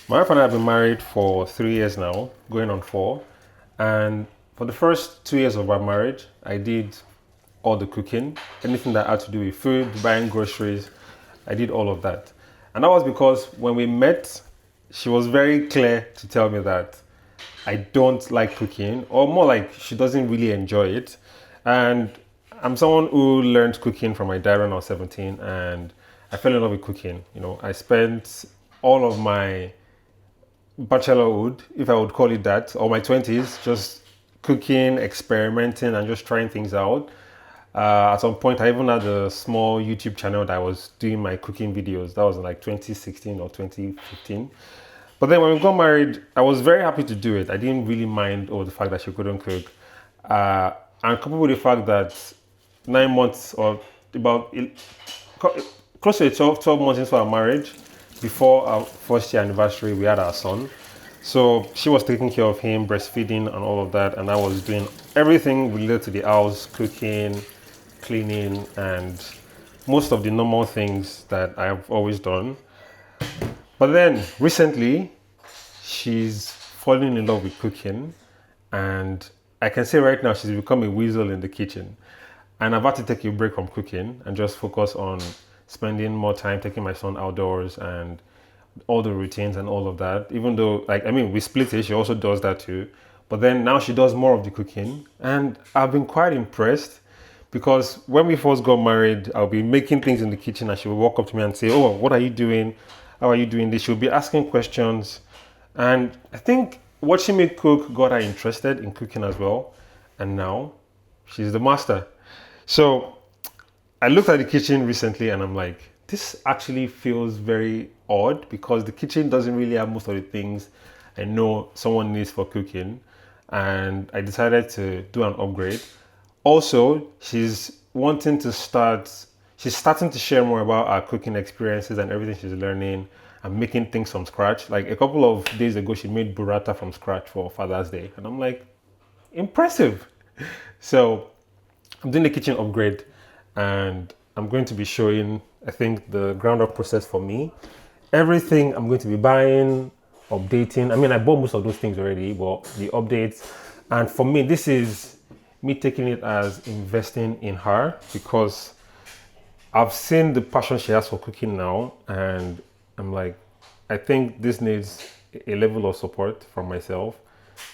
My wife and I have been married for 3 years now, going on 4. And for the first 2 years of our marriage, I did all the cooking, anything that had to do with food, buying groceries, I did all of that. And that was because when we met, she was very clear to tell me that I don't like cooking, or more like she doesn't really enjoy it. And I'm someone who learned cooking from my dad when I was 17, and I fell in love with cooking. I spent all of my bachelorhood, if I would call it that, or my 20s, just cooking, experimenting, and just trying things out. At some point, I even had a small YouTube channel that I was doing my cooking videos. That was in like 2016 or 2015. But then when we got married, I was very happy to do it. I didn't really mind the fact that she couldn't cook. And coupled with the fact that 9 months or about close to 12 months into our marriage, before our first year anniversary, we had our son. So she was taking care of him, breastfeeding and all of that. And I was doing everything related to the house, cooking, cleaning, and most of the normal things that I have always done. But then recently, she's fallen in love with cooking. And I can say right now, she's become a weasel in the kitchen. And I've had to take a break from cooking and just focus on spending more time taking my son outdoors and all the routines and all of that. Even though, we split it, she also does that too. But then now she does more of the cooking. And I've been quite impressed because when we first got married, I'll be making things in the kitchen and she will walk up to me and say, "Oh, what are you doing? How are you doing this?" She'll be asking questions. And I think watching me cook got her interested in cooking as well. And now she's the master. So I looked at the kitchen recently and I'm like, this actually feels very odd because the kitchen doesn't really have most of the things I know someone needs for cooking. And I decided to do an upgrade. Also, she's starting to share more about her cooking experiences and everything she's learning and making things from scratch. Like a couple of days ago, she made burrata from scratch for Father's Day. And I'm like, impressive. So I'm doing the kitchen upgrade and I'm going to be showing, I think, the ground up process for me. Everything I'm going to be buying, updating. I bought most of those things already, but the updates. And for me, this is me taking it as investing in her because I've seen the passion she has for cooking now. And I'm like, I think this needs a level of support from myself.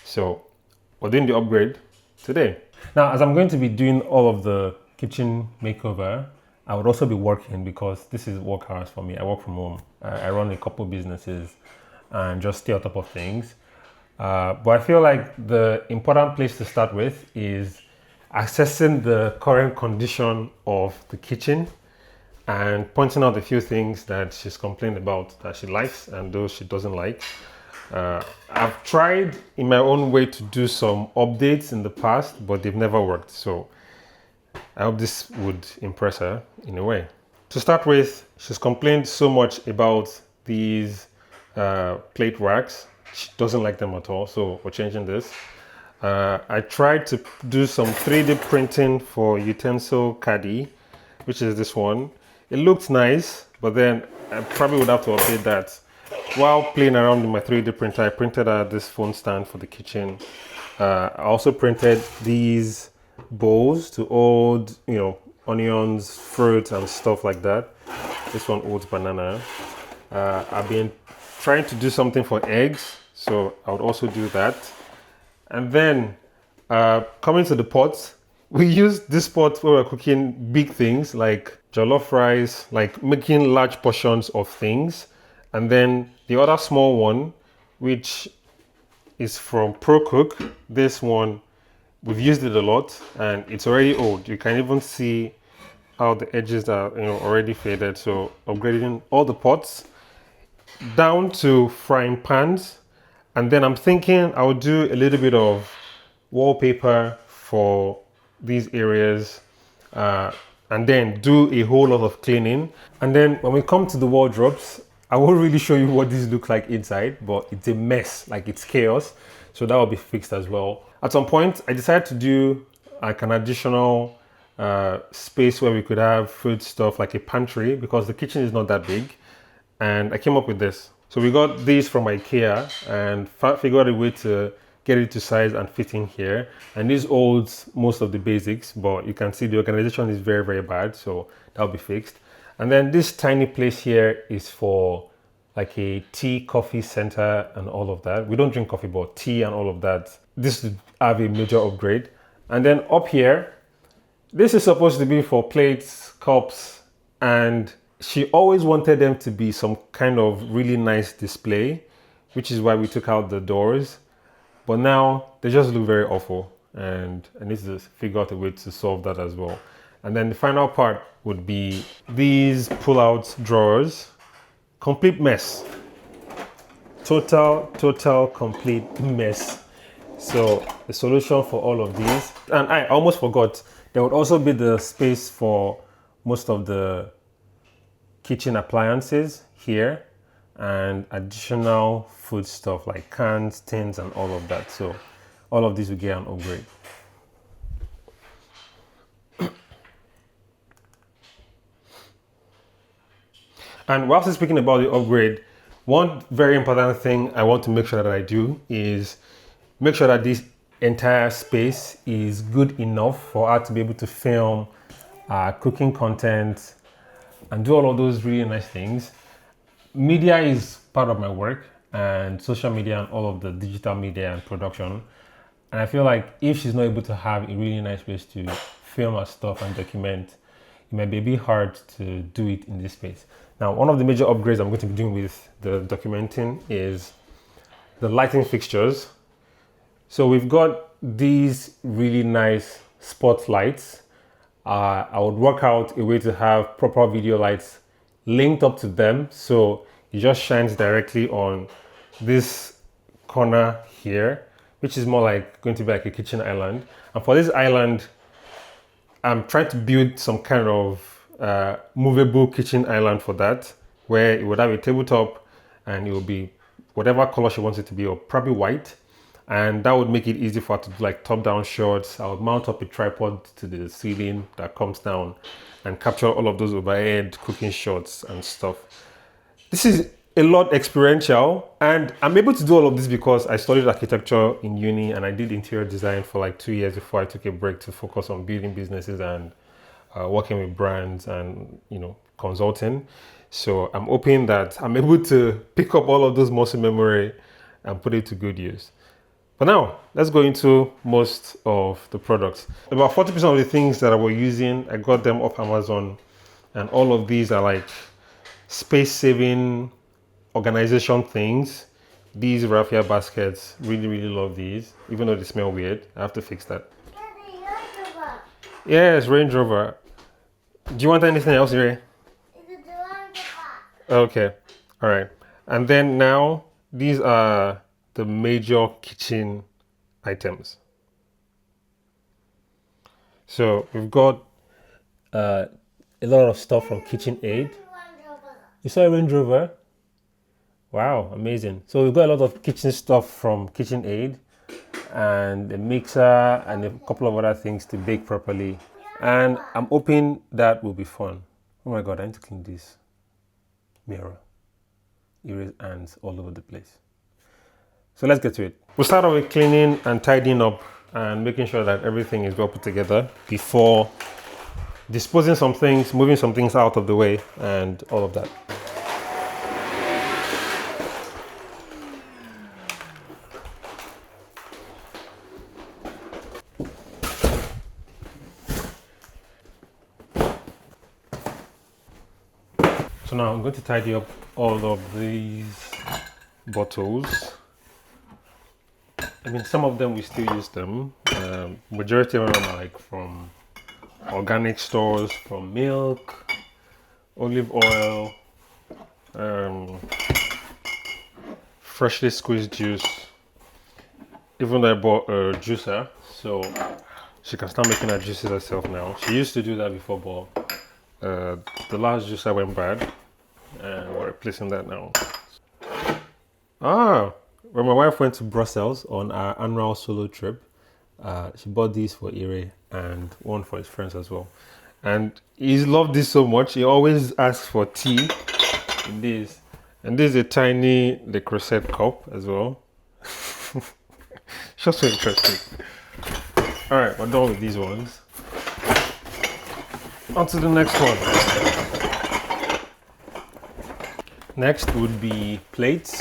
So we're doing the upgrade today. Now, as I'm going to be doing all of the kitchen makeover, I would also be working because this is work hours for me. I work from home. I run a couple businesses and just stay on top of things. But I feel like the important place to start with is assessing the current condition of the kitchen and pointing out a few things that she's complained about that she likes and those she doesn't like. I've tried in my own way to do some updates in the past, but they've never worked. So I hope this would impress her in a way. To start with, she's complained so much about these plate racks. She doesn't like them at all, so we're changing this. I tried to do some 3D printing for utensil caddy, which is this one. It looked nice, but then I probably would have to update that. While playing around with my 3D printer, I printed out this phone stand for the kitchen. I also printed these bowls to hold, onions, fruit, and stuff like that. This one holds banana. I've been trying to do something for eggs, so I would also do that. And then coming to the pots, we use this pot where we're cooking big things like jollof rice, like making large portions of things. And then the other small one, which is from Pro Cook. This one, we've used it a lot and it's already old. You can even see how the edges are already faded. So upgrading all the pots down to frying pans. And then I'm thinking I'll do a little bit of wallpaper for these areas and then do a whole lot of cleaning. And then when we come to the wardrobes, I won't really show you what these look like inside, but it's a mess, like it's chaos. So that will be fixed as well. At some point, I decided to do like an additional space where we could have food stuff like a pantry because the kitchen is not that big. And I came up with this. So we got these from IKEA and figured a way to get it to size and fit in here. And this holds most of the basics, but you can see the organization is very, very bad. So that'll be fixed. And then this tiny place here is for like a tea, coffee center and all of that. We don't drink coffee, but tea and all of that. This would have a major upgrade. And then up here, this is supposed to be for plates, cups, and she always wanted them to be some kind of really nice display, which is why we took out the doors. But now they just look very awful, and I need to figure out a way to solve that as well. And then the final part would be these pull-out drawers. Complete mess. Total complete mess. So the solution for all of these, and I almost forgot, there would also be the space for most of the kitchen appliances here and additional food stuff like cans, tins, and all of that. So all of these will get an upgrade. And whilst speaking about the upgrade, one very important thing I want to make sure that I do is make sure that this entire space is good enough for her to be able to film cooking content and do all of those really nice things. Media is part of my work, and social media and all of the digital media and production. And I feel like if she's not able to have a really nice place to film her stuff and document, it might be a bit hard to do it in this space. Now, one of the major upgrades I'm going to be doing with the documenting is the lighting fixtures. So we've got these really nice spotlights. I would work out a way to have proper video lights linked up to them, so it just shines directly on this corner here, which is more like going to be like a kitchen island. And for this island, I'm trying to build some kind of movable kitchen island for that, where it would have a tabletop and it will be whatever color she wants it to be, or probably white. And that would make it easy for her to do like top-down shots. I would mount up a tripod to the ceiling that comes down and capture all of those overhead cooking shots and stuff. This is a lot experiential, and I'm able to do all of this because I studied architecture in uni and I did interior design for like 2 years before I took a break to focus on building businesses and working with brands and, you know, consulting. So I'm hoping that I'm able to pick up all of those muscle memory and put it to good use. But now, let's go into most of the products. About 40% of the things that I was using, I got them off Amazon. And all of these are like space-saving organization things. These raffia baskets, really, really love these. Even though they smell weird, I have to fix that. Daddy, Range Rover. Yes, Range Rover. Do you want anything else, Ray? It's the Range Rover. Okay, all right. And then now, these are the major kitchen items. So we've got a lot of stuff from KitchenAid. You saw a Range Rover? Wow, amazing. So we've got a lot of kitchen stuff from KitchenAid and a mixer and a couple of other things to bake properly. And I'm hoping that will be fun. Oh my God, I need to clean this mirror. Erase ants all over the place. So let's get to it. We'll start off with cleaning and tidying up and making sure that everything is well put together before disposing some things, moving some things out of the way and all of that. So now I'm going to tidy up all of these bottles. I mean, some of them we still use them. Majority of them are like from organic stores, from milk, olive oil, freshly squeezed juice. Even though I bought a juicer, so she can start making her juices herself now. She used to do that before, but the last juicer went bad, and we're replacing that now. When my wife went to Brussels on our annual solo trip, she bought these for Ire and one for his friends as well. And he's loved this so much, he always asks for tea in this. And this is a tiny Le Creuset cup as well. Just so interesting. All right, we're done with these ones. On to the next one. Next would be plates.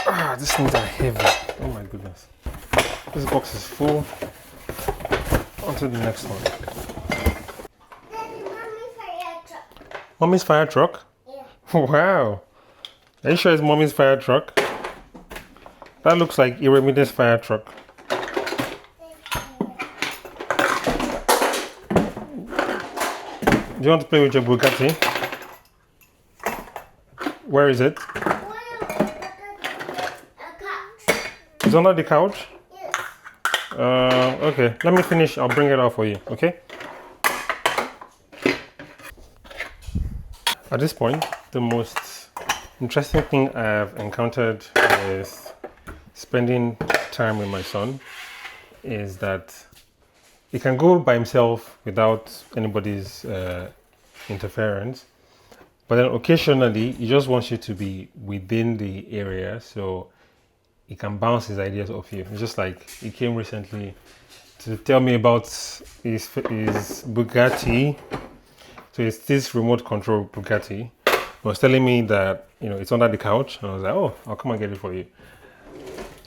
Ah, these things are heavy. Oh my goodness. This box is full. On to the next one. Daddy, mommy's fire truck. Mommy's fire truck? Yeah. Wow. Are you sure it's mommy's fire truck? That looks like Iremide's fire truck. Do you want to play with your Bugatti? Where is it? It's under the couch? Yes. Okay. Let me finish. I'll bring it out for you. Okay? At this point, the most interesting thing I've encountered with spending time with my son is that he can go by himself without anybody's interference, but then occasionally he just wants you to be within the area so he can bounce his ideas off you. It's just like he came recently to tell me about his Bugatti. So it's this remote control Bugatti. He was telling me that it's under the couch, and I was like, oh, I'll come and get it for you.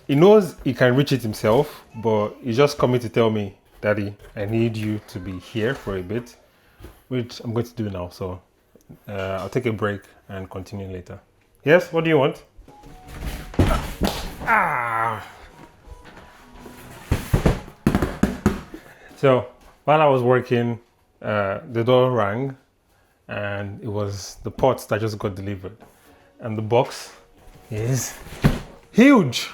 He knows he can reach it himself, but he's just coming to tell me, Daddy, I need you to be here for a bit, which I'm going to do now. So I'll take a break and continue later. Yes, what do you want? Ah! So while I was working, the door rang, and it was the pots that just got delivered. And the box is huge.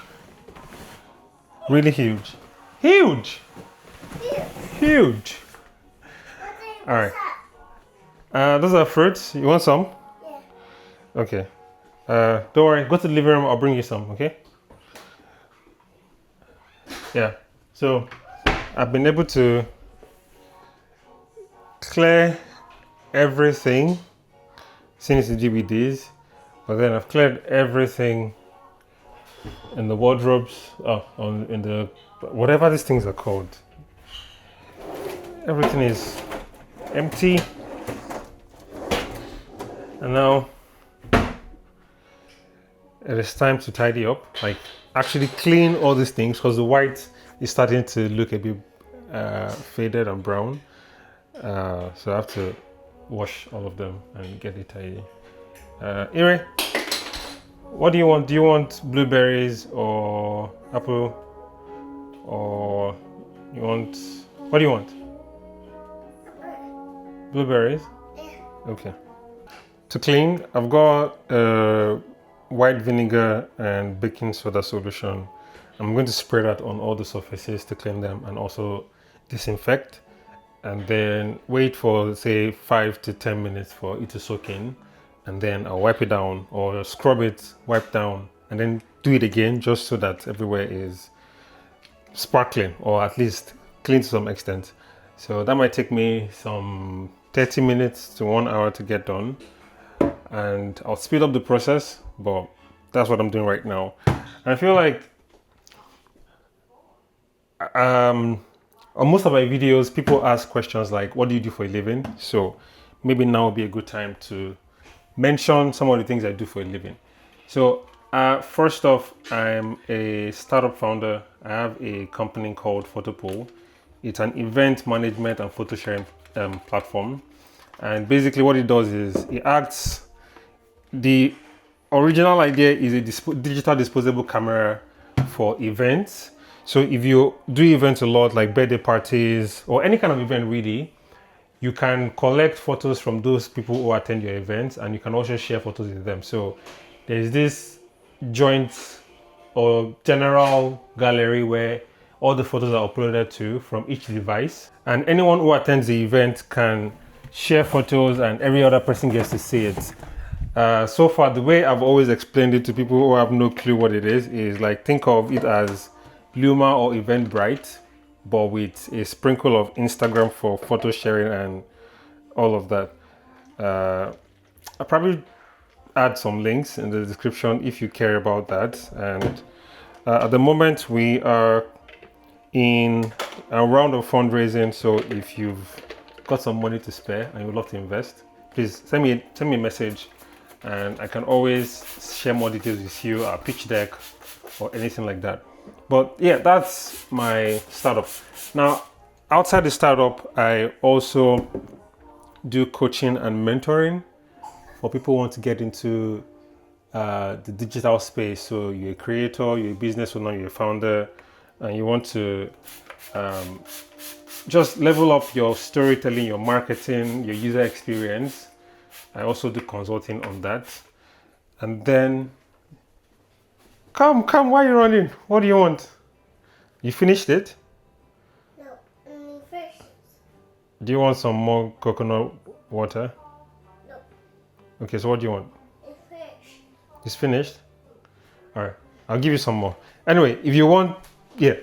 Really huge. Huge! Huge! All right. Those are fruits. You want some? Yeah. Okay. Don't worry. Go to the living room. I'll bring you some. Okay. Yeah. So I've been able to clear everything since the DVDs, but then I've cleared everything in the wardrobes. In the whatever these things are called. Everything is empty. And now it is time to tidy up, like actually clean all these things, because the white is starting to look a bit faded and brown. So I have to wash all of them and get it tidy. Ire, what do you want? Do you want blueberries or apple? Or you want, what do you want? Blueberries? Yeah. Okay. To clean, I've got white vinegar and baking soda solution. I'm going to spray that on all the surfaces to clean them and also disinfect, and then wait for say 5 to 10 minutes for it to soak in, and then I'll wipe it down or scrub it, wipe down, and then do it again just so that everywhere is sparkling or at least clean to some extent. So that might take me some 30 minutes to 1 hour to get done, and I'll speed up the process, but that's what I'm doing right now. And I feel like on most of my videos, people ask questions like, what do you do for a living? So maybe now would be a good time to mention some of the things I do for a living. So first off, I'm a startup founder. I have a company called Photopool. It's an event management and photo sharing platform. And basically what it does is it acts, the original idea is a digital disposable camera for events. So if you do events a lot, like birthday parties or any kind of event really, you can collect photos from those people who attend your events, and you can also share photos with them. So there's this joint or general gallery where all the photos are uploaded to from each device, and anyone who attends the event can share photos and every other person gets to see it. So far, the way I've always explained it to people who have no clue what it is like, think of it as Luma or Eventbrite, but with a sprinkle of Instagram for photo sharing and all of that. I probably add some links in the description if you care about that. And at the moment, we are in a round of fundraising. So if you've got some money to spare and you'd love to invest, please send me a message, and I can always share more details with you, a pitch deck or anything like that. But yeah, that's my startup. Now, outside the startup, I also do coaching and mentoring for people who want to get into the digital space. So you're a creator, you're a business owner, you're a founder, and you want to just level up your storytelling, your marketing, your user experience. I also do consulting on that. And then, come, why are you running? What do you want? You finished it? No, first. Do you want some more coconut water? No, Okay, so what do you want? fish. It's finished? All right, I'll give you some more. Anyway, if you want, yeah.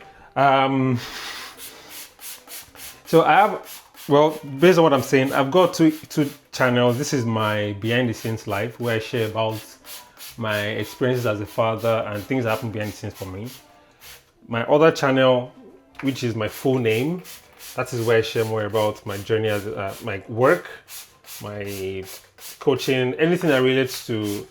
So I have, well, based on what I'm saying, I've got two channels. This is my behind the scenes life, where I share about my experiences as a father and things that happen behind the scenes for me. My other channel, which is my full name, that is where I share more about my journey as my work, my coaching, anything that relates to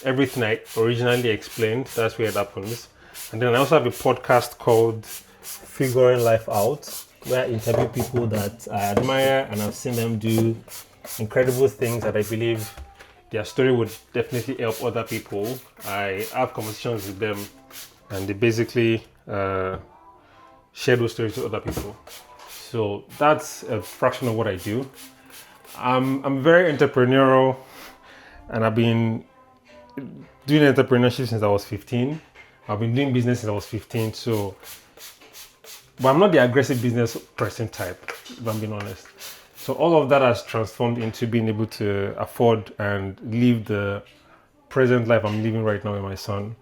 everything I originally explained. That's where it happens. And then I also have a podcast called Figuring Life Out, where I interview people that I admire and I've seen them do incredible things that I believe their story would definitely help other people. I have conversations with them and they basically share those stories to other people. So that's a fraction of what I do. I'm very entrepreneurial, and I've been doing entrepreneurship since I was 15. I've been doing business since I was 15. So, but I'm not the aggressive business person type, if I'm being honest. So all of that has transformed into being able to afford and live the present life I'm living right now with my son.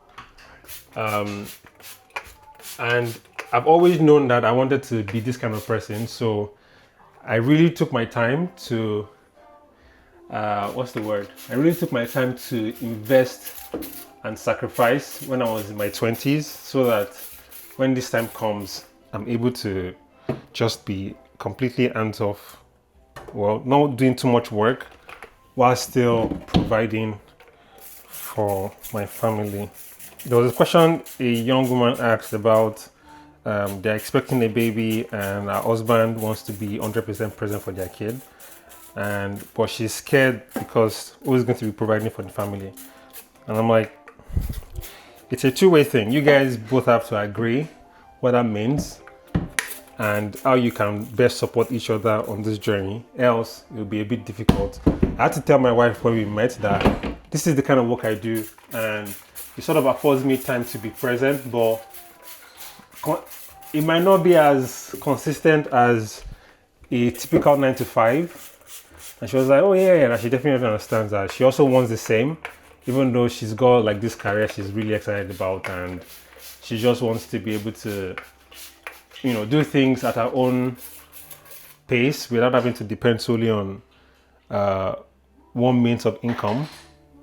And I've always known that I wanted to be this kind of person. So I really took my time to, I really took my time to invest and sacrifice when I was in my 20s, so that when this time comes, I'm able to just be completely hands off. Well, not doing too much work while still providing for my family. There was a question a young woman asked about they're expecting a baby and her husband wants to be 100% present for their kid, but she's scared because who's going to be providing for the family? And I'm like, it's a two-way thing. You guys both have to agree what that means and how you can best support each other on this journey. Else, it'll be a bit difficult. I had to tell my wife when we met that this is the kind of work I do, and it sort of affords me time to be present, but it might not be as consistent as a typical 9 to 5. And she was like, oh yeah, and she definitely understands that. She also wants the same, even though she's got like this career she's really excited about, and she just wants to be able to, do things at her own pace without having to depend solely on one means of income.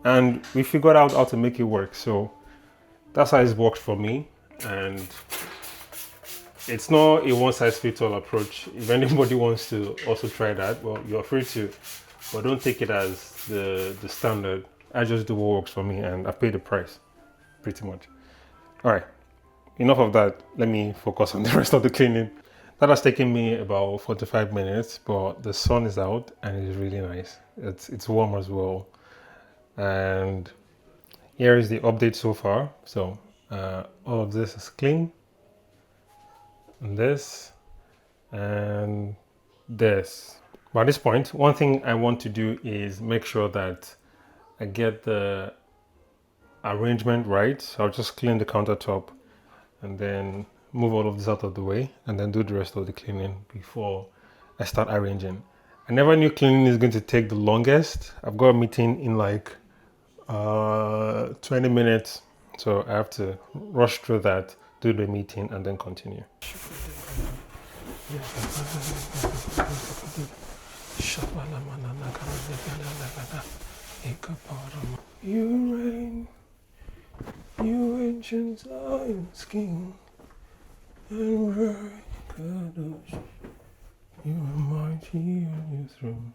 And we figured out how to make it work. So that's how it's worked for me. And it's not a one-size-fits-all approach. If anybody wants to also try that, well, you're free to, but don't take it as the standard. I just do what works for me, and I pay the price, pretty much. All right, enough of that. Let me focus on the rest of the cleaning. That has taken me about 45 minutes, but the sun is out and it's really nice. It's warm as well. And here is the update so far. So all of this is clean. And this and this. But at this point, one thing I want to do is make sure that I get the arrangement right. So I'll just clean the countertop and then move all of this out of the way and then do the rest of the cleaning before I start arranging. I never knew cleaning is going to take the longest. I've got a meeting in like 20 minutes, so I have to rush through that, do the meeting, and then continue. You reign, you ancient Zion's king, and we're Kadosh. You are mighty on your throne.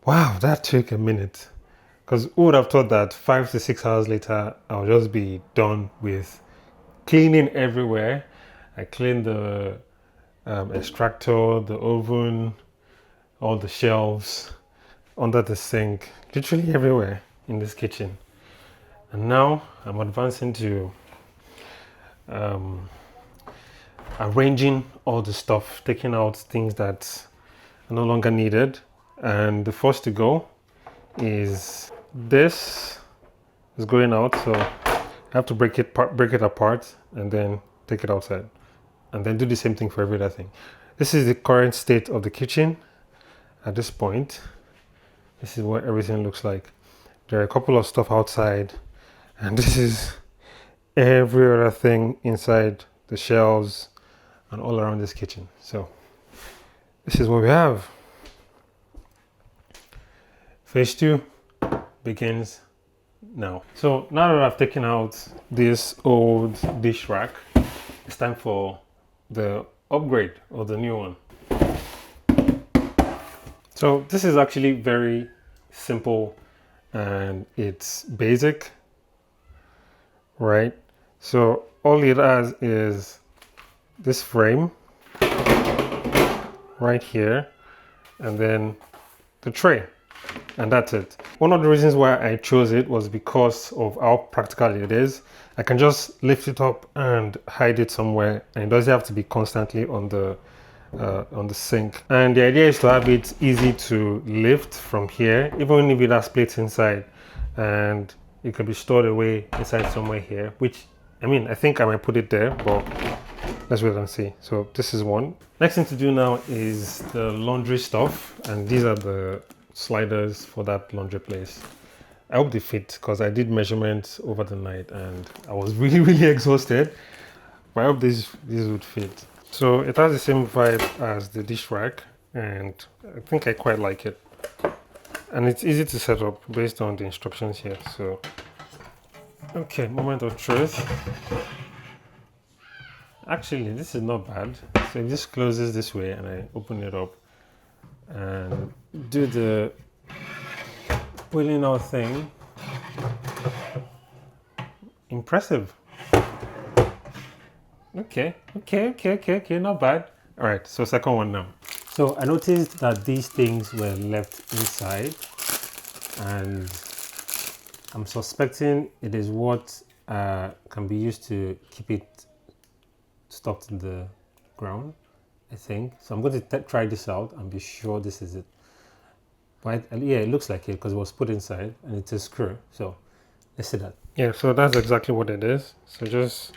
Wow, that took a minute. Because who would have thought that 5 to 6 hours later, I'll just be done with cleaning everywhere. I cleaned the extractor, the oven, all the shelves, under the sink, literally everywhere in this kitchen. And now I'm advancing to um, arranging all the stuff, taking out things that are no longer needed. And the first to go is this is going out, so I have to break it apart and then take it outside, and then do the same thing for every other thing. This is the current state of the kitchen at this point. This is what everything looks like. There are a couple of stuff outside, and this is every other thing inside the shelves and all around this kitchen. So this is what we have. Phase 2 begins now. So now that I've taken out this old dish rack, it's time for the upgrade or the new one. So this is actually very simple and it's basic, right? So all it has is this frame right here and then the tray, and that's it. One of the reasons why I chose it was because of how practical it is. I can just lift it up and hide it somewhere, and it doesn't have to be constantly on the sink. And the idea is to have it easy to lift from here, even if it has plates inside, and it can be stored away inside somewhere here, which I think I might put it there, but let's wait and see. So this is one. Next thing to do now is the laundry stuff, and these are the sliders for that laundry place. I hope they fit because I did measurements over the night and I was really exhausted, but I hope these would fit. So it has the same vibe as the dish rack and I think I quite like it, and it's easy to set up based on the instructions here. So okay, moment of truth. Actually, this is not bad. So it just closes this way and I open it up and do the pulling out thing. Impressive. Okay, not bad. All right, so second one now. So I noticed that these things were left inside and I'm suspecting it is what can be used to keep it stuck to the ground, I think. So I'm going to try this out and be sure this is it. But yeah, it looks like it because it was put inside and it's a screw. So let's see that. Yeah, so that's exactly what it is. So just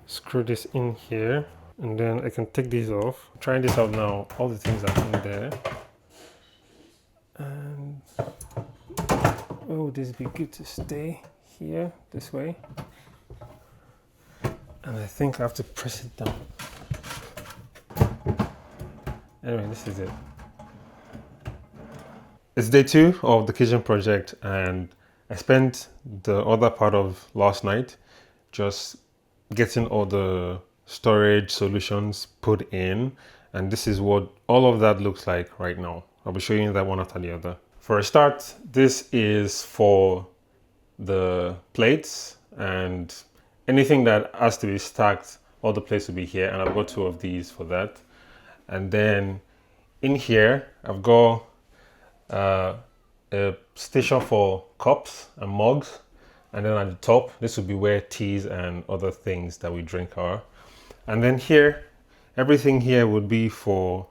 screw this in here and then I can take these off. Trying this out now, all the things are in there. And oh, this would be good to stay here this way. And I think I have to press it down. Anyway, this is it. It's day 2 of the kitchen project and I spent the other part of last night just getting all the storage solutions put in, and this is what all of that looks like right now. I'll be showing you that one after the other. For a start, this is for the plates and anything that has to be stacked, all the plates will be here, and I've got 2 of these for that. And then in here I've got a station for cups and mugs, and then at the top this will be where teas and other things that we drink are. And then here, everything here would be for,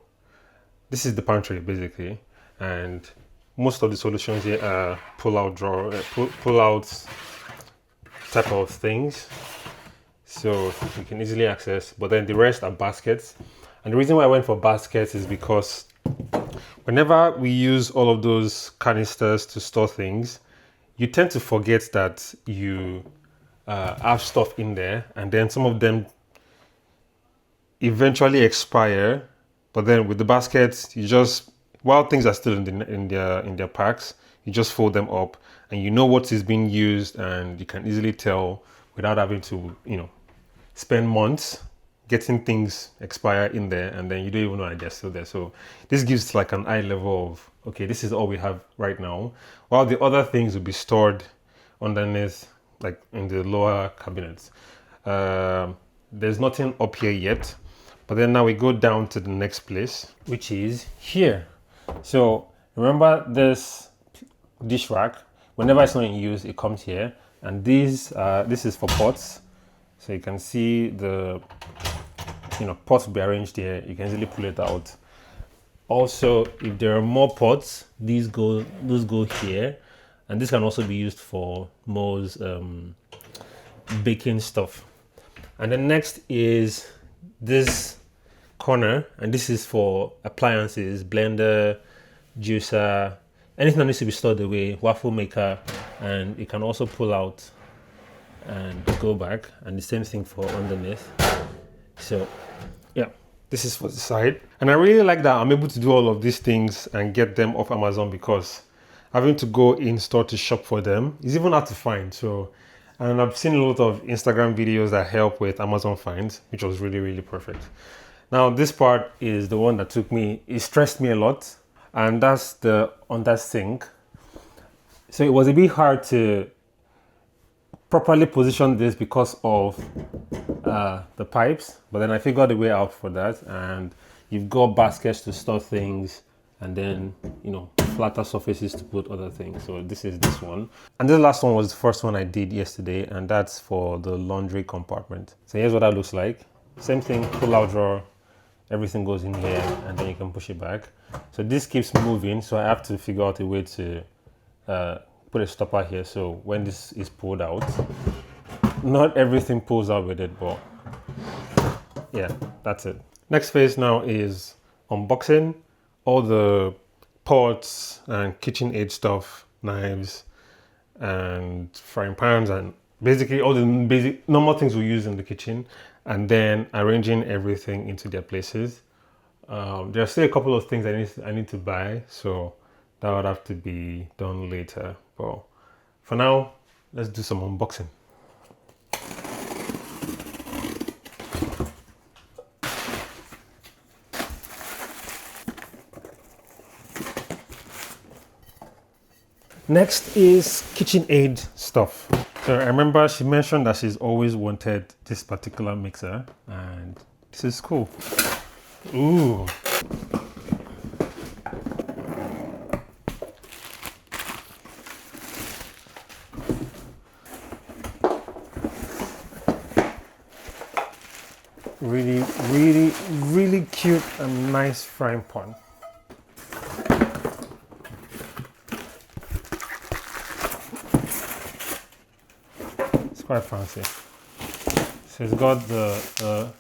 this is the pantry basically, and most of the solutions here are pull out type of things, so you can easily access. But then the rest are baskets, and the reason why I went for baskets is because whenever we use all of those canisters to store things, you tend to forget that you have stuff in there, and then some of them eventually expire. But then with the baskets, you just, while things are still in their packs, You just fold them up and you know what is being used, and you can easily tell without having to, spend months getting things expire in there, and then you don't even know that they're still there. So this gives like an eye level of, okay, this is all we have right now, while the other things will be stored underneath, like in the lower cabinets. There's nothing up here yet, but then now we go down to the next place, which is here. So remember this dish rack, whenever it's not in use, it comes here, and this is for pots. So you can see the pots will be arranged here. You can easily pull it out. Also, if there are more pots, those go here, and this can also be used for Mo's baking stuff. And then next is this corner, and this is for appliances, blender, juicer, anything that needs to be stored away, waffle maker, and you can also pull out and go back, and the same thing for underneath. So yeah, this is for the side, and I really like that I'm able to do all of these things and get them off Amazon, because having to go in store to shop for them is even hard to find. So, and I've seen a lot of Instagram videos that help with Amazon finds, which was really, really perfect. Now this part is the one that it stressed me a lot, and that's the under sink. So it was a bit hard to properly position this because of the pipes, but then I figured a way out for that. And you've got baskets to store things, and then flatter surfaces to put other things. So this is this one, and the last one was the first one I did yesterday, and that's for the laundry compartment. So here's what that looks like. Same thing, pull out drawer, everything goes in here, and then you can push it back. So this keeps moving, so I have to figure out a way to put a stopper here, so when this is pulled out, not everything pulls out with it, but yeah, that's it. Next phase now is unboxing all the pots and kitchen aid stuff, knives and frying pans, and basically all the basic normal things we use in the kitchen, and then arranging everything into their places. There are still a couple of things I need to buy, so that would have to be done later. But for now, let's do some unboxing. Next is KitchenAid stuff. So I remember she mentioned that she's always wanted this particular mixer, and this is cool. Ooh. Really, really, really cute and nice frying pan. It's quite fancy. So it's got the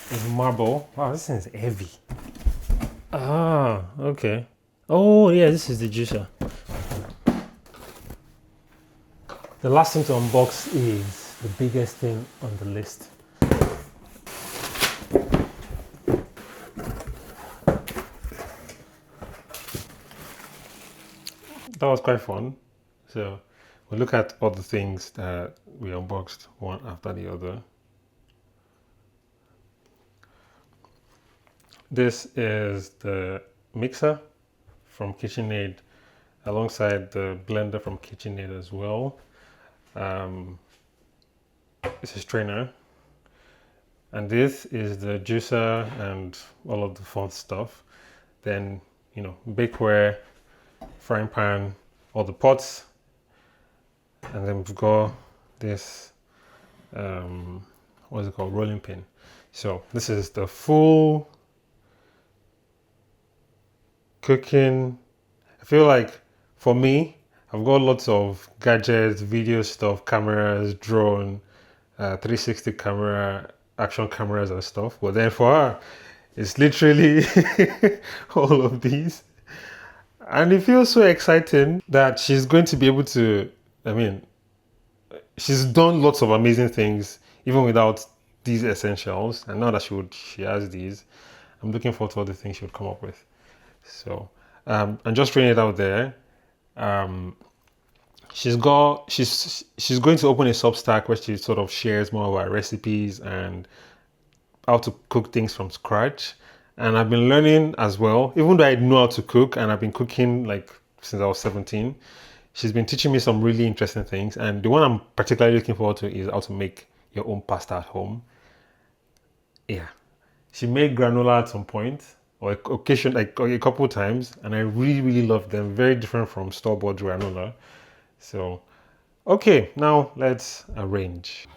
it's marble. Wow, this thing is heavy. Ah, okay. Oh yeah, this is the juicer. The last thing to unbox is the biggest thing on the list. That was quite fun. So we'll look at all the things that we unboxed one after the other. This is the mixer from KitchenAid, alongside the blender from KitchenAid as well. It's a strainer. And this is the juicer and all of the fun stuff. Then, bakeware, frying pan, all the pots, and then we've got this what's it called, rolling pin. So this is the full cooking. I feel like for me, I've got lots of gadgets, video stuff, cameras, drone, 360 camera, action cameras and stuff, but then for her it's literally all of these. And it feels so exciting that she's going to be able to, she's done lots of amazing things even without these essentials. And now that she has these, I'm looking forward to all the things she would come up with. So I'm just throwing it out there. She's going to open a Substack where she sort of shares more of her recipes and how to cook things from scratch. And I've been learning as well, even though I know how to cook and I've been cooking like since I was 17. She's been teaching me some really interesting things. And the one I'm particularly looking forward to is how to make your own pasta at home. Yeah. She made granola at some point, or occasion like a couple of times, and I really, really love them. Very different from store-bought granola. So, okay, now let's arrange.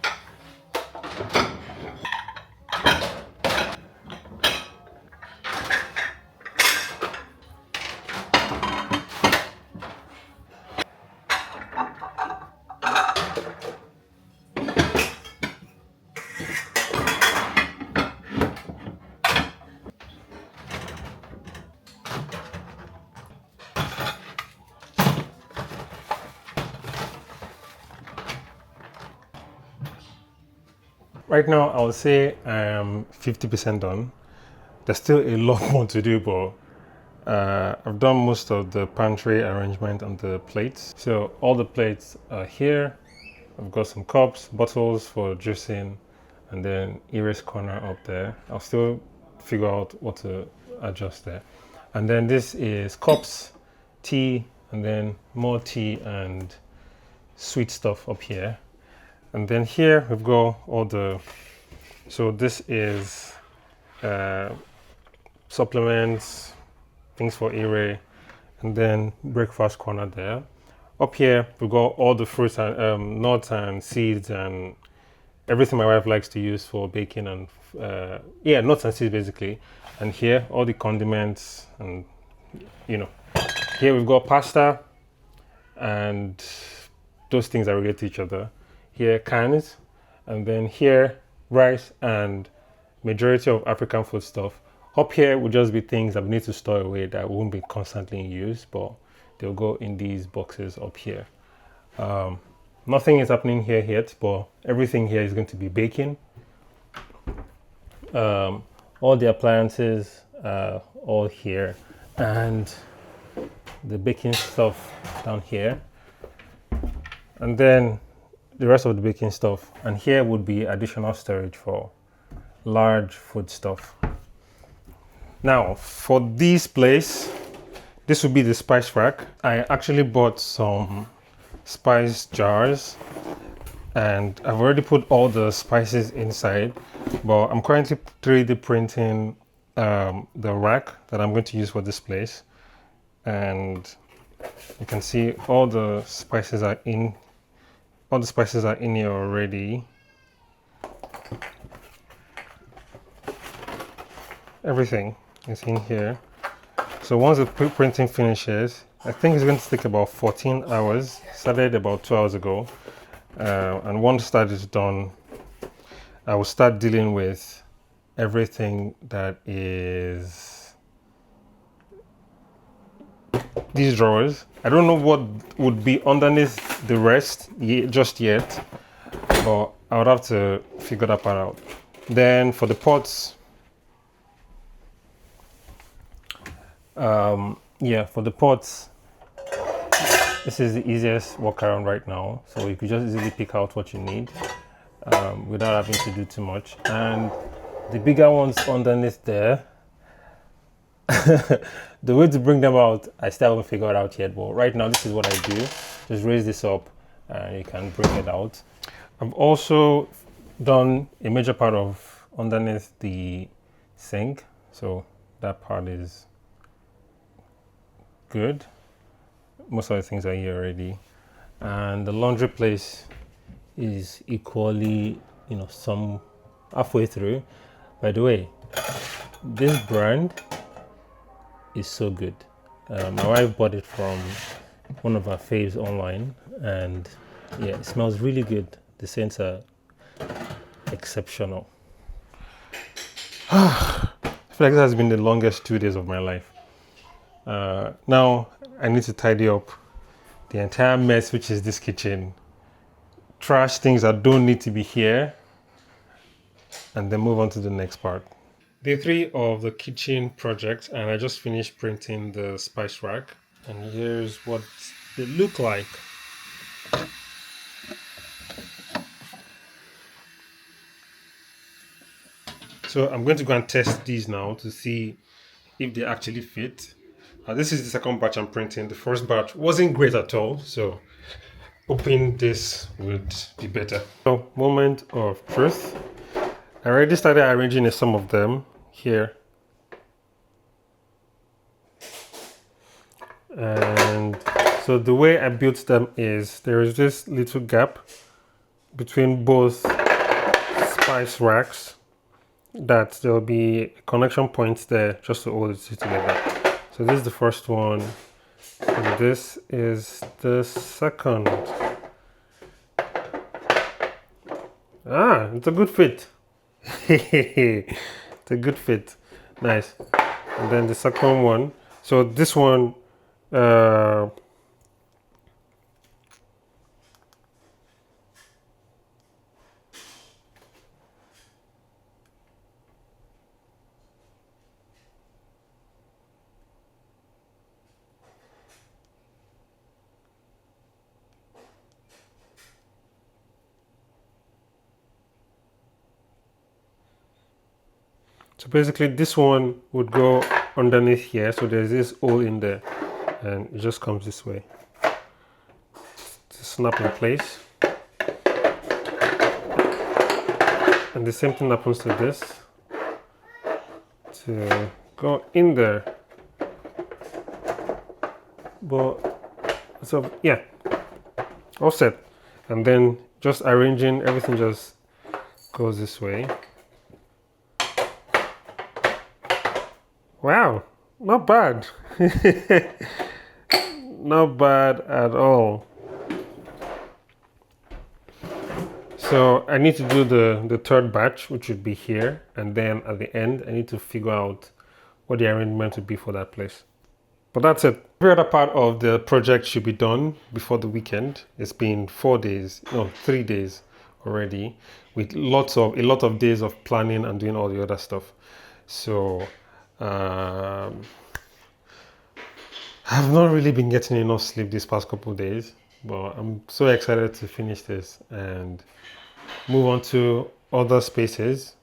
Right now, I would say I am 50% done. There's still a lot more to do, but I've done most of the pantry arrangement on the plates. So all the plates are here. I've got some cups, bottles for juicing, and then erase corner up there. I'll still figure out what to adjust there. And then this is cups, tea, and then more tea and sweet stuff up here. And then here we've got all the, so this is supplements, things for Ere, and then breakfast corner there. Up here we've got all the fruits and nuts and seeds and everything my wife likes to use for baking and yeah, nuts and seeds basically. And here all the condiments and you know, here we've got pasta and those things are related to each other. Here cans, and then here rice and majority of African food stuff. Up here will just be things that we need to store away that won't be constantly in use, but they'll go in these boxes up here. Nothing is happening here yet, but everything here is going to be baking. All the appliances are all here, and the baking stuff down here. And then the rest of the baking stuff. And here would be additional storage for large food stuff. Now, for this place, this would be the spice rack. I actually bought some spice jars and I've already put all the spices inside, but I'm currently 3D printing the rack that I'm going to use for this place. And you can see all the spices are in. All the spices are in here already. Everything is in here. So once the printing finishes, I think it's going to take about 14 hours. Started about 2 hours ago. And once that is done, I will start dealing with everything that is these drawers. I don't know what would be underneath the rest just yet, but I would have to figure that part out. Then for the pots, yeah, for the pots, this is the easiest workaround right now. So you could just easily pick out what you need without having to do too much. And the bigger ones underneath there, the way to bring them out, I still haven't figured out yet, but right now this is what I do. Just raise this up and you can bring it out. I've also done a major part of underneath the sink, so that part is good. Most of the things are here already, and the laundry place is equally, you know, some halfway through. By the way, this brand is so good. My wife bought it from one of our faves online, and yeah, it smells really good. The scents are exceptional. I feel like this has been the longest 2 days of my life. Now I need to tidy up the entire mess, which is this kitchen. Trash things that don't need to be here, and then move on to the next part. Day 3 of the kitchen project, and I just finished printing the spice rack. And here's what they look like. So I'm going to go and test these now to see if they actually fit. This is the second batch I'm printing. The first batch wasn't great at all, so hoping this would be better. So, moment of truth. I already started arranging some of them here. And so the way I built them is there is this little gap between both spice racks that there'll be a connection point there just to hold it together. So this is the first one, and this is the second. Ah, it's a good fit. It's a good fit. Nice. And then the second one. So this one, so basically this one would go underneath here. So there's this hole in there, and it just comes this way to snap in place. And the same thing happens to this, to go in there. But so yeah, all set. And then just arranging everything just goes this way. Wow, not bad. Not bad at all. So I need to do the third batch, which would be here, and then at the end I need to figure out what the arrangement would be for that place. But that's it. Every other part of the project should be done before the weekend. It's been 4 days, no, 3 days already, with a lot of days of planning and doing all the other stuff. So I've not really been getting enough sleep these past couple of days, but I'm so excited to finish this and move on to other spaces.